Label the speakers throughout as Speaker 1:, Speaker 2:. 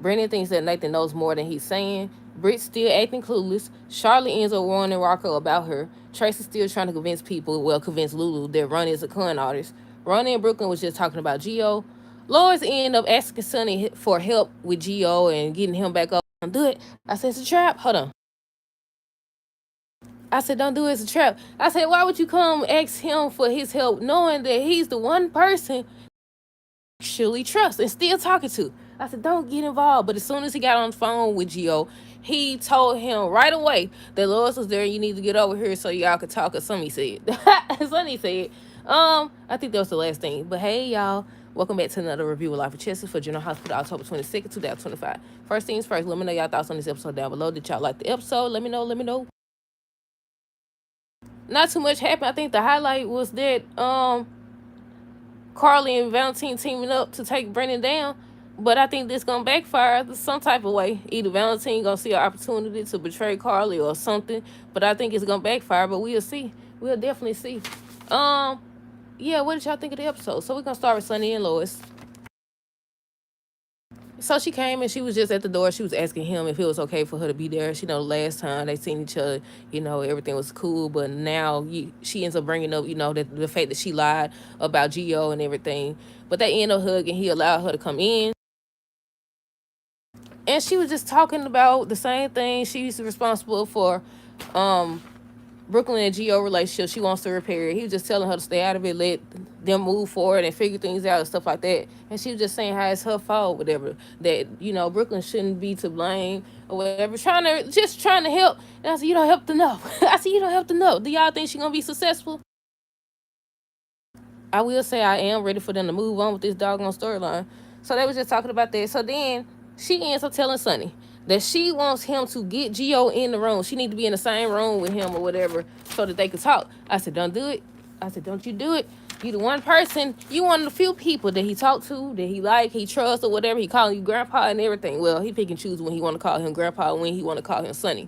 Speaker 1: Brendan thinks that Nathan knows more than he's saying. Britt's still acting clueless. Charlotte ends up warning Rocco about her. Tracy's still trying to convince people, well, convince Lulu that Ronnie is a con artist. Ronnie and Brooklyn was just talking about Geo. Lois ended up asking Sonny for help with Geo and getting him back up. Don't do it. I said, it's a trap. Hold on. I said, don't do it. It's a trap. I said, why would you come ask him for his help knowing that he's the one person actually trust and still talking to? I said, don't get involved. But as soon as he got on the phone with Gio, he told him right away that Lois was there. You need to get over here so y'all could talk. Or something he said. Something he said. I think that was the last thing. But hey, y'all. Welcome back to another review of Life of Chester for General Hospital, October 22nd, 2025. First things first, let me know y'all thoughts on this episode down below. Did y'all like the episode? Let me know. Not too much happened. I think the highlight was that Carly and Valentine teaming up to take Brendan down. But I think this gonna backfire some type of way. Either Valentine gonna see an opportunity to betray Carly or something. But I think it's gonna backfire. But we'll see. We'll definitely see. Yeah, what did y'all think of the episode? So we're gonna start with Sonny and Lois. So she came and she was just at the door. She was asking him if it was okay for her to be there. She know the last time they seen each other, everything was cool. But now she ends up bringing up, that the fact that she lied about Gio and everything. But they end up hugging. He allowed her to come in. And she was just talking about the same thing. She's responsible for Brooklyn and Gio relationship. She wants to repair it. He was just telling her to stay out of it, let them move forward and figure things out and stuff like that. And she was just saying how it's her fault, whatever. That, Brooklyn shouldn't be to blame or whatever. Trying to help. And I said, you don't help enough. I said, you don't help enough. Do y'all think she's gonna be successful? I will say I am ready for them to move on with this doggone storyline. So they was just talking about that. So then she ends up telling Sonny that she wants him to get Gio in the room. She need to be in the same room with him or whatever so that they could talk. I said, don't do it. I said, don't you do it. You the one person, you one of the few people that he talked to, that he like, he trusts or whatever. He calling you grandpa and everything. Well, he pick and choose when he want to call him grandpa and when he want to call him Sonny.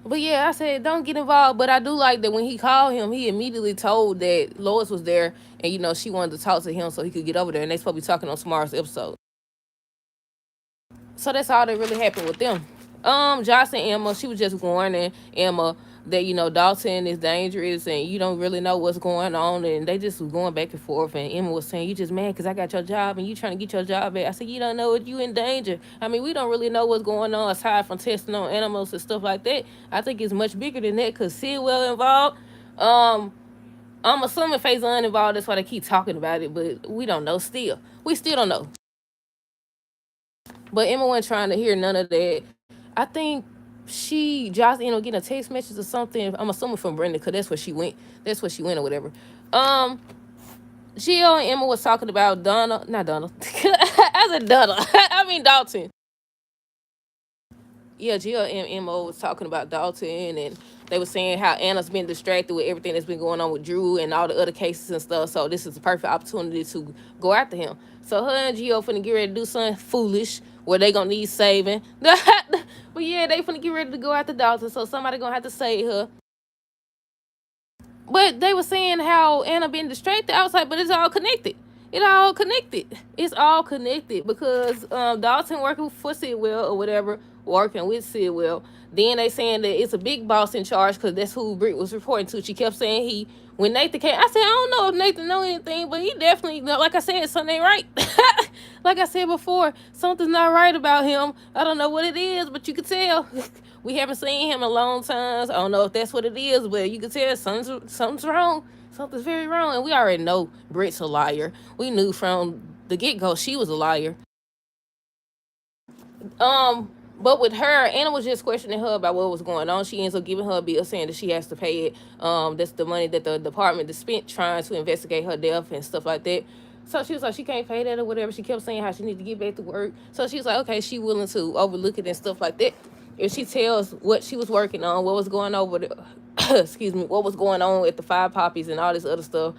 Speaker 1: But yeah, I said, don't get involved. But I do like that when he called him, he immediately told that Lois was there and, she wanted to talk to him so he could get over there. And they supposed to be talking on tomorrow's episode. So that's all that really happened with them. Joss and Emma, she was just warning Emma that, Dalton is dangerous and you don't really know what's going on. And they just was going back and forth. And Emma was saying, you just mad because I got your job and you trying to get your job back. I said, you don't know it. You in danger. I mean, we don't really know what's going on aside from testing on animals and stuff like that. I think it's much bigger than that because Sidwell involved. I'm assuming Faison involved. That's why they keep talking about it. But we don't know still. We still don't know. But Emma wasn't trying to hear none of that. I think Josh ended up getting a text message or something. I'm assuming from Brenda, because that's where she went. That's where she went or whatever. Gio and Emma was talking about Donna. Not Donna. I said Donna. I mean Dalton. Yeah, Gio and Emma was talking about Dalton, and they were saying how Anna's been distracted with everything that's been going on with Drew and all the other cases and stuff. So this is the perfect opportunity to go after him. So her and Gio finna get ready to do something foolish where they gonna need saving. But yeah, they finna get ready to go after Dalton. So somebody gonna have to save her. But they were saying how Anna been distracted. I was like, but it's all connected. It's all connected because Dalton working for Sidwell or whatever, working with Sidwell. Then they saying that it's a big boss in charge because that's who Britt was reporting to. She kept saying he. When Nathan came, I said, I don't know if Nathan know anything, but he definitely, like I said, something ain't right. Like I said before, something's not right about him. I don't know what it is, but you can tell. We haven't seen him in a long time. So I don't know if that's what it is, but you can tell something's wrong. Something's very wrong. And we already know Britt's a liar. We knew from the get-go she was a liar. But with her, Anna was just questioning her about what was going on. She ends up giving her a bill saying that she has to pay it. That's the money that the department spent trying to investigate her death and stuff like that. So she was like, she can't pay that or whatever. She kept saying how she needs to get back to work. So she was like, okay, she willing to overlook it and stuff like that. If she tells what she was working on, what was going on with excuse me, what was going on at the Five Poppies and all this other stuff.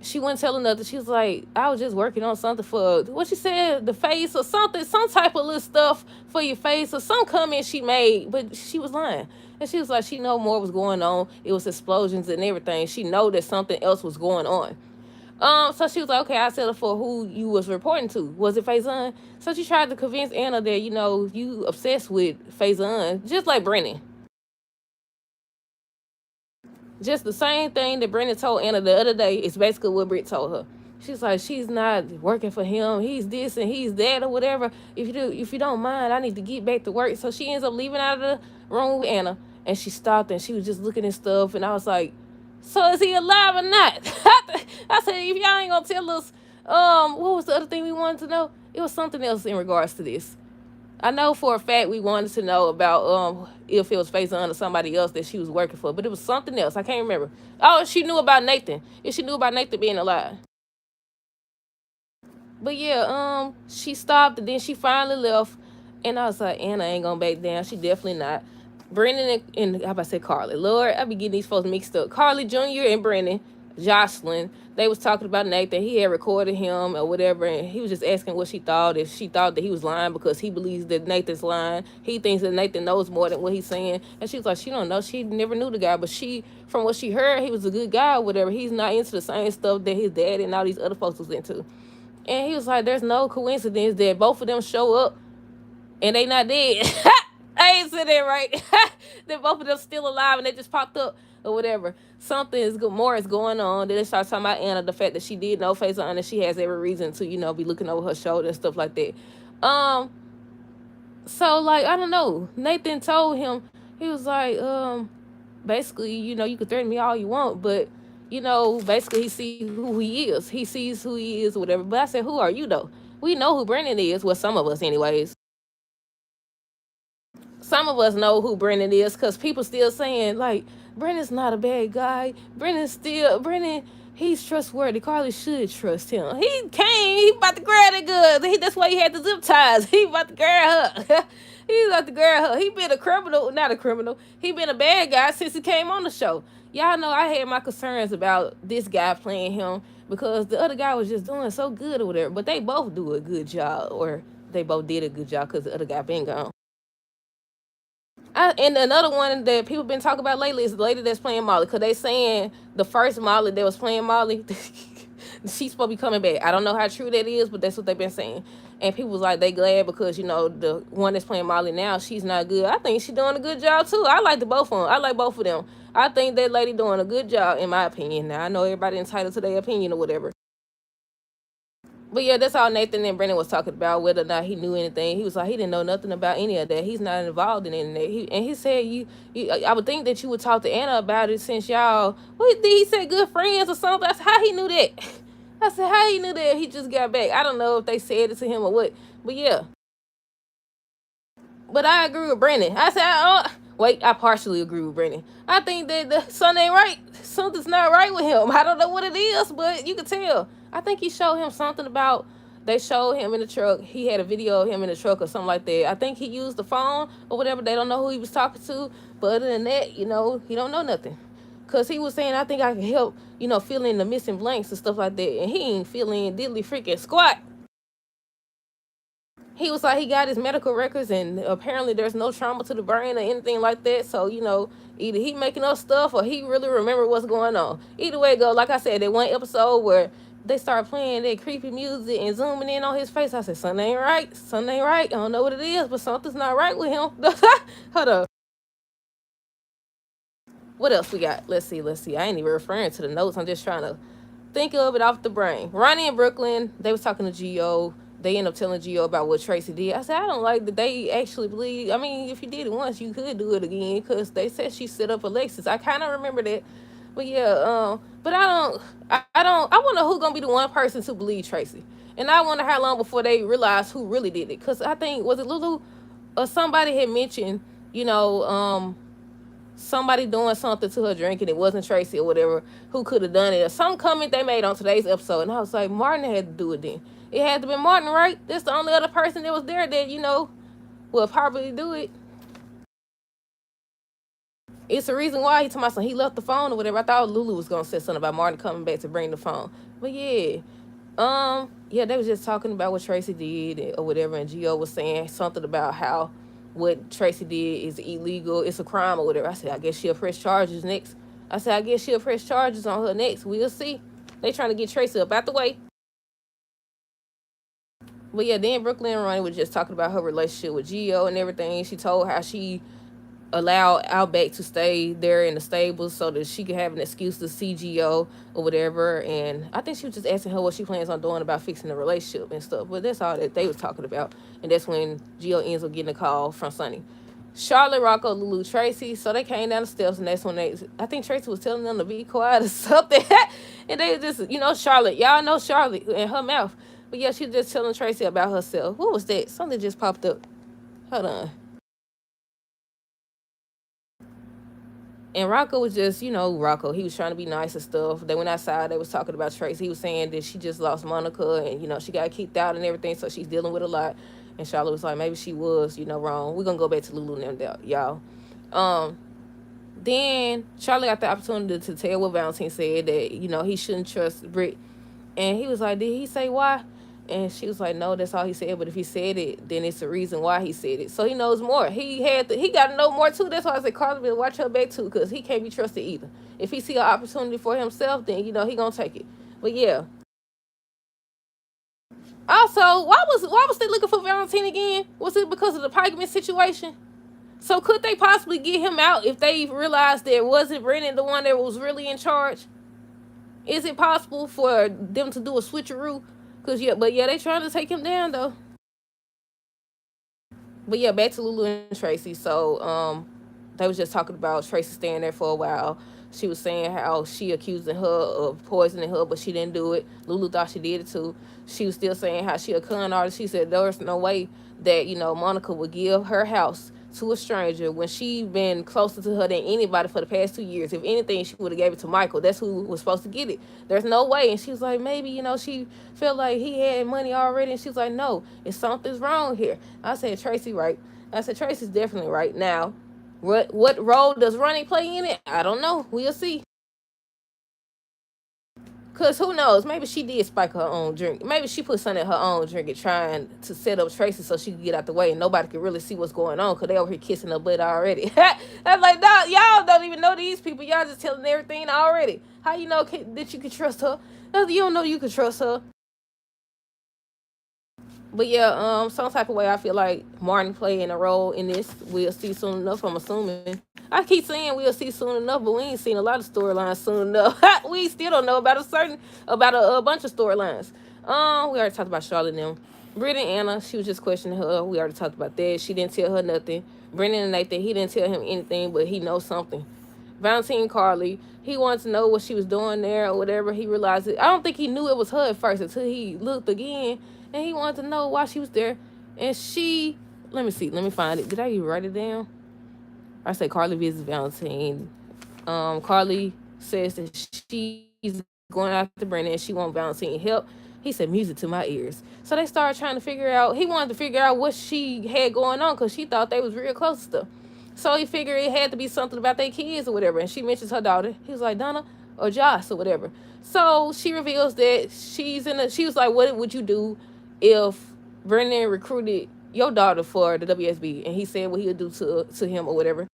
Speaker 1: She wasn't telling nothing. She was like, I was just working on something for, what she said, the face or something, some type of little stuff for your face or some comment she made, but she was lying. And she was like, she know more was going on. It was explosions and everything. She know that something else was going on. So she was like, okay, I'll settle for who you was reporting to. Was it Faison? So she tried to convince Anna that, you obsessed with Faison, just like Brennan. Just the same thing that Brennan told Anna the other day is basically what Britt told her. She's like, she's not working for him. He's this and he's that or whatever. If you don't mind, I need to get back to work. So she ends up leaving out of the room with Anna, and she stopped and she was just looking at stuff. And I was like, so is he alive or not? I said, if y'all ain't gonna tell us, what was the other thing we wanted to know? It was something else in regards to this. I know for a fact we wanted to know about if it was Faison or somebody else that she was working for, but it was something else. I can't remember. Oh, she knew about Nathan. If she knew about Nathan being alive. But yeah, she stopped and then she finally left, and I was like, Anna ain't gonna back down. She definitely not. Brennan and how about I say Carly? Lord, I be getting these folks mixed up. Carly Jr. and Brennan, Jocelyn, they was talking about Nathan. He had recorded him or whatever, and he was just asking what she thought. If she thought that he was lying because he believes that Nathan's lying. He thinks that Nathan knows more than what he's saying. And she was like, she don't know. She never knew the guy, but from what she heard, he was a good guy or whatever. He's not into the same stuff that his dad and all these other folks was into. And he was like, there's no coincidence that both of them show up and they not dead. I ain't said that right. That both of them still alive and they just popped up or whatever. Something more is going on. Then they start talking about Anna, the fact that she did know Faison and she has every reason to, be looking over her shoulder and stuff like that. So like, I don't know. Nathan told him, he was like, basically, you can threaten me all you want, but basically he sees who he is. He sees who he is or whatever. But I said, who are you though? We know who Brennan is. Well, some of us anyways. Some of us know who Brennan is because people still saying like Brennan's not a bad guy. Brennan, he's trustworthy. Carly should trust him. He about to grab that good. That's why he had the zip ties. He about to grab her. He's about to grab her. He been a criminal, not a criminal. He been a bad guy since he came on the show. Y'all know I had my concerns about this guy playing him because the other guy was just doing so good or whatever. But they both do a good job, or they both did a good job because the other guy been gone. And another one that people been talking about lately is the lady that's playing Molly, because they saying the first Molly that was playing Molly, she's supposed to be coming back. I don't know how true that is, but that's what they've been saying. And people was like, they glad because, the one that's playing Molly now, she's not good. I think she's doing a good job, too. I like the both of them. I like both of them. I think that lady doing a good job, in my opinion. Now, I know everybody entitled to their opinion or whatever. But yeah, that's all Nathan and Brennan was talking about, whether or not he knew anything. He was like, he didn't know nothing about any of that. He's not involved in any of that. He said, I would think that you would talk to Anna about it since y'all, he said good friends or something. I said, how he knew that? I said, how he knew that he just got back? I don't know if they said it to him or what. But yeah. But I agree with Brennan. I said, I partially agree with Brennan. I think that the son ain't right. Something's not right with him. I don't know what it is, but you can tell. I think he showed him something about, they showed him in the truck. He had a video of him in the truck or something like that. I think he used the phone or whatever. They don't know who he was talking to. But other than that, he don't know nothing. Because he was saying, I think I can help, fill in the missing blanks and stuff like that. And he ain't feeling diddly freaking squat. He was like, he got his medical records and apparently there's no trauma to the brain or anything like that. So, either he making up stuff or he really remember what's going on. Either way it go, like I said, that one episode where they start playing that creepy music and zooming in on his face. I said, something ain't right. Something ain't right. I don't know what it is, but something's not right with him. Hold up. What else we got? Let's see. I ain't even referring to the notes. I'm just trying to think of it off the brain. Ronnie and Brooklyn, they was talking to Gio. They end up telling Gio about what Tracy did. I said, I don't like that they actually believe. I mean, if you did it once, you could do it again because they said she set up Alexis. I kind of remember that. But yeah, but I wonder who's going to be the one person to believe Tracy. And I wonder how long before they realize who really did it. Because I think, was it Lulu or somebody had mentioned, somebody doing something to her drink and it wasn't Tracy or whatever who could have done it, or some comment they made on today's episode, and I was like, Martin had to do it then. It had to be Martin, right? That's the only other person that was there that will probably do it. It's the reason why he left the phone or whatever. I thought Lulu was gonna say something about Martin coming back to bring the phone, but yeah. Yeah, they was just talking about what Tracy did or whatever, and Gio was saying something about how what Tracy did is illegal, it's a crime or whatever. I said, I guess she'll press charges next. I said, I guess she'll press charges on her next. We'll see. They trying to get Tracy up out the way. But yeah, then Brooklyn and Ronnie was just talking about her relationship with Gio and everything. She told how she allowed Outback to stay there in the stables so that she could have an excuse to see Gio or whatever. And I think she was just asking her what she plans on doing about fixing the relationship and stuff. But that's all that they was talking about. And that's when Gio ends up getting a call from Sonny. Charlotte, Rocco, Lulu, Tracy. So they came down the steps, and that's when I think Tracy was telling them to be quiet or something. And they just, Charlotte, y'all know Charlotte in her mouth. But yeah, she was just telling Tracy about herself. What was that? Something just popped up. Hold on. And Rocco was just, Rocco. He was trying to be nice and stuff. They went outside. They was talking about Tracy. He was saying that she just lost Monica and, she got kicked out and everything. So she's dealing with a lot. And Charlotte was like, maybe she was, wrong. We're going to go back to Lulu and them, y'all. Then Charlie got the opportunity to tell what Valentine said that, he shouldn't trust Britt. And he was like, did he say why? And she was like, no, that's all he said. But if he said it, then it's the reason why he said it. So he knows more. He got to know more too. That's why I said Carly better watch her back too, because he can't be trusted either. If he see an opportunity for himself, then he gonna take it. But yeah. Also, why was they looking for Valentine again? Was it because of the pikeman situation? So could they possibly get him out if they realized that wasn't Brennan the one that was really in charge? Is it possible for them to do a switcheroo? But they trying to take him down though. But yeah, back to Lulu and Tracy. So they was just talking about Tracy staying there for a while. She was saying how she accusing her of poisoning her, but she didn't do it. Lulu thought she did it too. She was still saying how she a con artist. She said there was no way that, Monica would give her house to a stranger when she been closer to her than anybody for the past 2 years. If anything, she would have gave it to Michael. That's who was supposed to get it. There's no way. And she was like, maybe, she felt like he had money already. And she was like, no, it's something's wrong here. I said, Tracy right. I said, Tracy's definitely right. Now, what role does Ronnie play in it? I don't know. We'll see. Because who knows? Maybe she did spike her own drink. Maybe she put something in her own drink and trying to set up Tracy so she could get out the way and nobody could really see what's going on because they over here kissing her butt already. I'm like, no, y'all don't even know these people. Y'all just telling everything already. How you know that you can trust her? You don't know you can trust her. But yeah, some type of way I feel like Martin playing a role in this. We'll see soon enough, I'm assuming. I keep saying we'll see soon enough, but we ain't seen a lot of storylines soon enough. We still don't know about a bunch of storylines. We already talked about Charlotte and them. Brittany and Anna, she was just questioning her. We already talked about that. She didn't tell her nothing. Brendan and Nathan, he didn't tell him anything, but he knows something. Valentine Carly, he wanted to know what she was doing there or whatever. He realized it. I don't think he knew it was her at first until he looked again, and he wanted to know why she was there. And she, let me see, let me find it. Did I even write it down? I say Carly visits Valentine. Carly says that she's going after Brendan and she wants Valentine help. He said, music to my ears. So they started trying to figure out, he wanted to figure out what she had going on because she thought they was real close to stuff. So he figured it had to be something about their kids or whatever. And she mentions her daughter. He was like, Donna or Josh or whatever. So she reveals that she was like, what would you do if Brendan recruited your daughter for the WSB? And he said what he would do to him or whatever.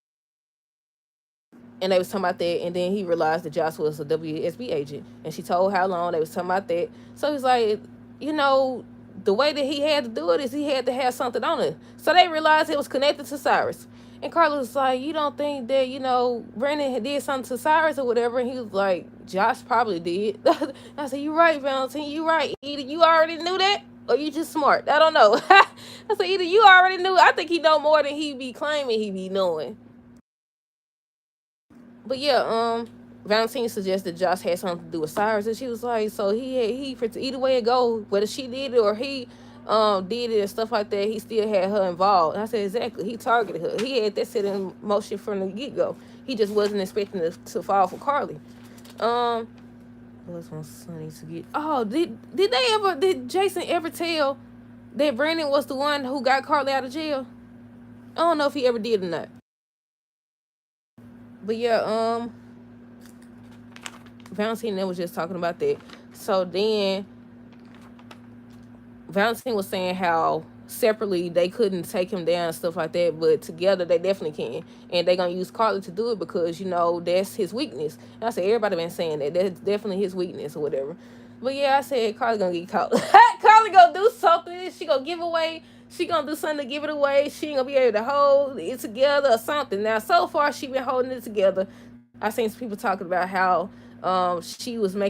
Speaker 1: And they was talking about that, and then he realized that Josh was a WSB agent, and she told how long they was talking about that. So he's like, the way that he had to do it is he had to have something on it. So they realized it was connected to Cyrus. And Carla was like, you don't think that, Brandon did something to Cyrus or whatever? And he was like, Josh probably did. I said, you're right, Valentine, you're right. Either you already knew that or you just smart. I don't know. I said, either you already knew. I think he know more than he be claiming he be knowing. But yeah, Valentine suggested Josh had something to do with Cyrus, and she was like, so he either way it go, whether she did it or he did it and stuff like that, he still had her involved. And I said, exactly, he targeted her. He had that set in motion from the get-go. He just wasn't expecting to fall for Carly. What's my Sonny to get? Oh, did Jason ever tell that Brandon was the one who got Carly out of jail? I don't know if he ever did or not. But yeah, Valentine was just talking about that. So then Valentine was saying how separately they couldn't take him down and stuff like that, but together they definitely can. And they gonna use Carly to do it because that's his weakness. And I said everybody been saying that that's definitely his weakness or whatever. But yeah, I said Carly gonna get caught. Carly gonna do something. She gonna give away. She gonna do something to give it away. She ain't gonna be able to hold it together or something. Now so far she been holding it together. I seen some people talking about how she was making